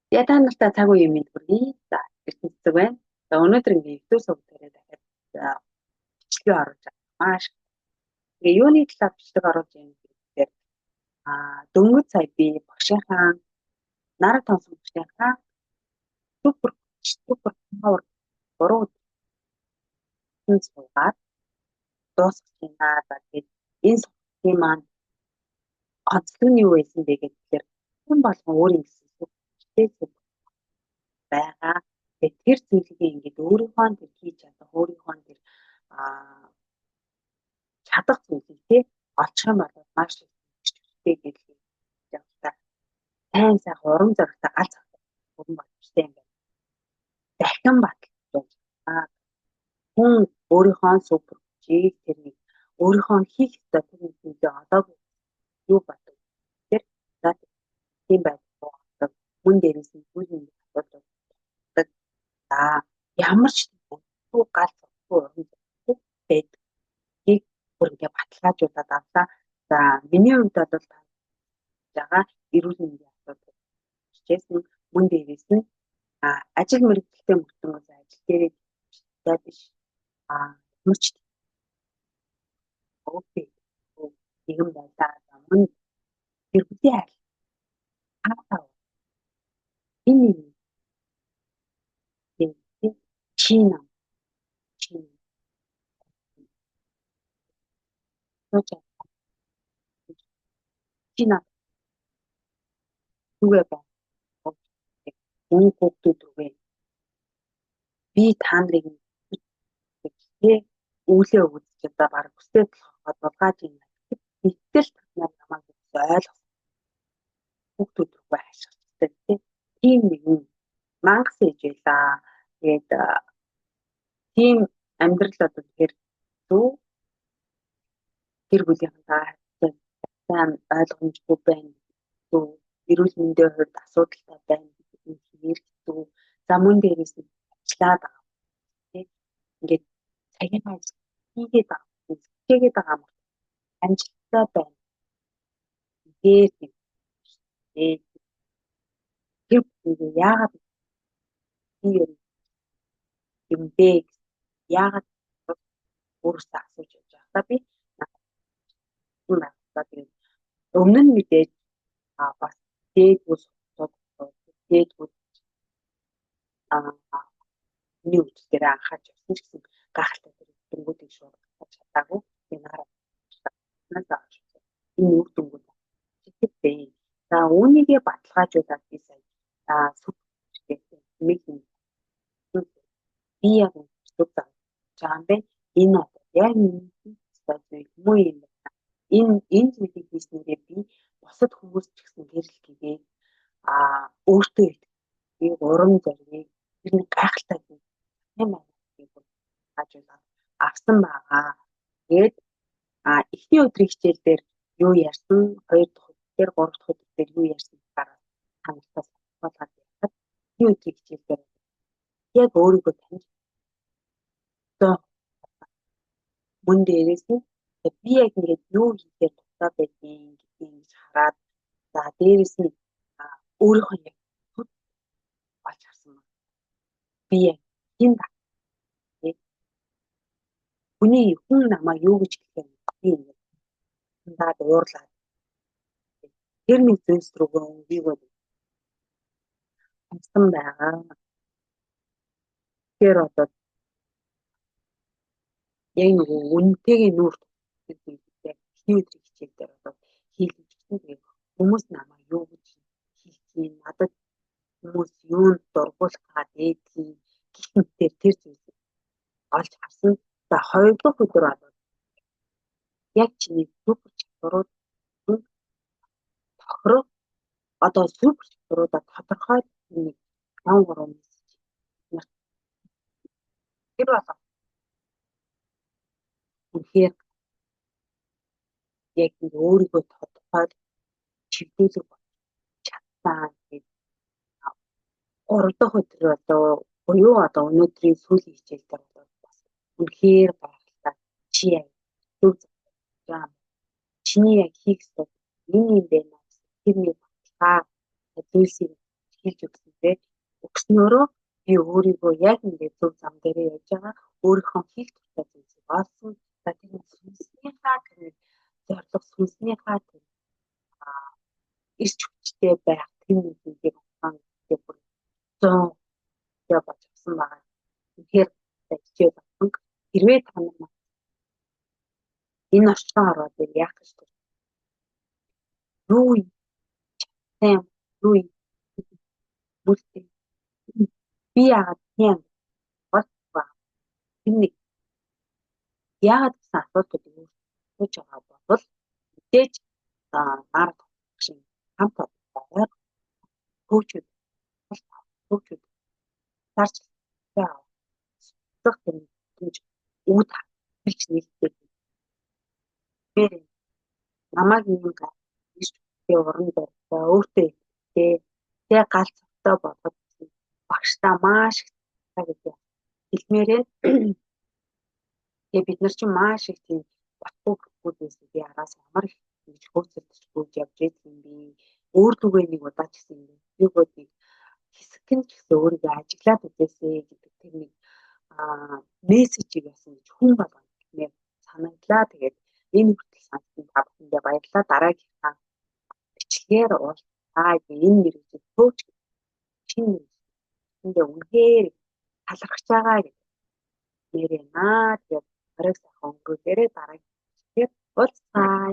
Та нартай цаг үеийн мэд хүргэе. За, эртний цэцэг байна. За, өнөөдөр ингээ өвдөө сууг дээр дахиад бичлэгээ оруулж байгаа. Маш. Тэгээ юуны талаар бичлэг оруулж байгаа юм гэхээр дөнгөж сая би багшийнхаа нараг томсон багшийнхаа супер павер 3 суугаад дуусгах юм аа. За, тэгээд энэ суугийн маань онцлог нь юу байсан бэ гэхээр хэн болгон өөрийн гэсэн сүлжээ байгаа. Тэгээд тэр зүйлийг ингээд өөрийнхөө тэр хийж чадах, өөрийнхөө тэр чадах зүйлийг тий олчих юм бол маш их хэрэгтэй гэж явуултаа. Сайн сайхан урам зоригтой галз хүрэн боломжтой юм байна. Дахин баталж хүн өөрийнхөө супер хүчийг тэр нэг өөрийнхөө хийх ёстой тэр зүйлээ одоогүй юу боддог. Тэр за тийм байдаг. Мөн дээрээс нь бүхэн асуудал. За ямар ч туу галз урам зоригтой байдаг. Тийг бүр ингээ баталгаажуулаад авлаа. За миний хувьд бол байгаа эрүүл мэндийн асуудал хичээсэн мөн дээрээс нь ажил мэргэжилтэй мөртөнгөөс ажил дээрээ таа биш ямар ч окей нэгэн байлаа мөн тэр бүдий айл хаатай энэ Чина Чина түгээ байна. Мөн хүүхдүүд үгээ би та нарыг тэгээ үүлээ өгч одоо баг өстэй болоход булгааж юм. Гэтэл та нар намайг ойлгох хүүхдүүд үгүй ашигладаг тийм нэгэн мангас ээж байлаа. Тэгээд тийм амьдрал одоо тэгэхээр зөв гэр бүлийнхээ сайн ойлгомжгүй байна. Зөв эрүүл мэндийн хувьд асуудалтай байна гэдэг нь хэрэгцүү. За мөн дээрээс нь ажиллаад байгаа. Ингээд цагийн ажил хийгээд байгаа. Хичээгээд байгаа юм. Амжилттай байна. Тэгээд тэр бүхэн яагаад юм бэ? Яагаад өөрөөсөө асууж явж байгаа. Би өмнө нь мэдээж бас дээдгүүс дээдгүүд миний үйл дээр анхаарч явсан ч гэсэн гахалтай дөнгүүдийг шууд гаргаж чадаагүй. Энаараа энэ үр дүнгууд сэтгэвтэй. За үүнийгээ баталгаажуулаад би сая сүлжээ нэг би яг зүг заан бэ энэ яг зүйл муу юм байна. Энэ зүйлийг хийснээрээ би бусад хүмүүс ч гэсэн гэрэл гээе өөртөө би урам зориг тэр нэг гайхалтай юм хаажуулаад авсан байгаа. Тэгээд эхний өдрийн хичээл дээр юу ярьсан, хоёр дахь өдөр дээр, гурав дахь өдөр дээр юу ярьсан гараад хамтдаа бодоод яваад эхний өдрийн хичээл дээр яг өөрийгөө таньж мөн дээрээс нь би яг ингээд юу хийхээр дуртай байдгийг ингэж хараад за дээрээс нь өөрийнхөө яг болж харсан байна. Би яг энд хүний хүн намайг юу гэж хэлэх би ингээд уурлаад тэр нэг зүйлс рүүгээ өнгийгөө хамсан байгаа. Тэр одоо яг нэг үнэтэйгээ нүүр ихний өдрийн хичээл дээр одоо хийлгэж гисэн хүмүүс намайг юу гэж хэлэх надад хүмүүс юунд дургуулах гэдгийг гихмээр тэр зүйлийг олж авсан. За хоёр дахь өдөр яг чиний супер чадварууд тохирох одоо супер чадваруудаа тодорхой нэг 13 мессеж тэр болоо үнэхээр яг өөрийгөө тодорхой чиглүүлэх чадсан гэдэг 3 дахь өдөр буюу одоо өнөөдрийн сүүлийн хичээл дээр бас үнэхээр гайхалтай чи яг зөв зам чиний яг хийх ёстой энэ юм байна. Тэр нэг зүйлсийг хэлж өгсөн. те өгснөөрөө би өөрийгөө яг ингээд зөв зам дээр явж байгаа өөрийнхөө хийх туфтаа зүйлсийг олсон. За тийм сүнснийхаа тэр зорилго сүнснийхаа тэр ирч хүчтэй байх тийм зүйлийг ухаан бүр 100 я бодсон байгаа. Тэгэхээр хичээл болсон. Хэрвээ та нар энэ орчноо ороод яах гэж байна? Юу юм? Юу юм? Бүлтэй. Би яагаад тийм бод ба нэг яагаад гэсэн асуудлыг үүсгэж байгаа бол мэдээж нар шиг хамт байгаа хөөчөд хөөчөд тарч яа зөв гэж үүд хэлж нийлдэг. Тэр намайг нэг гэж уран барьсан өөртөө тэ галзтай бодож багштай маш их гэдэг хэлмээрээ тэгээ бид нар чинь маш их тийм батгүйгүүд байсан би араас ямар их ингэж хөөцөлдөж гүйж явж байсан юм би өөр түгээ нэг удаа ч гэсэн нэгүүд нэг хэсэг нь ч гэсэн өөрийгөө ажиглаад үзээсэй гэдэг тэр нэг мессежийг яасан гэж хүн болгоо гэмээр санагдлаа. Тэгээд энэ хүртэл сансан та бүхэндээ баярлалаа. Дараагийн бичлэгээр уулзаа. Энэ мэрэгжил төвч шинэ үндэ үнээр талархаж байгаа гэдэг нэрээ наа. Тэгээд орой сайхан өнгөрүүлээрэ дараагийн бичлэгээр уулзаа.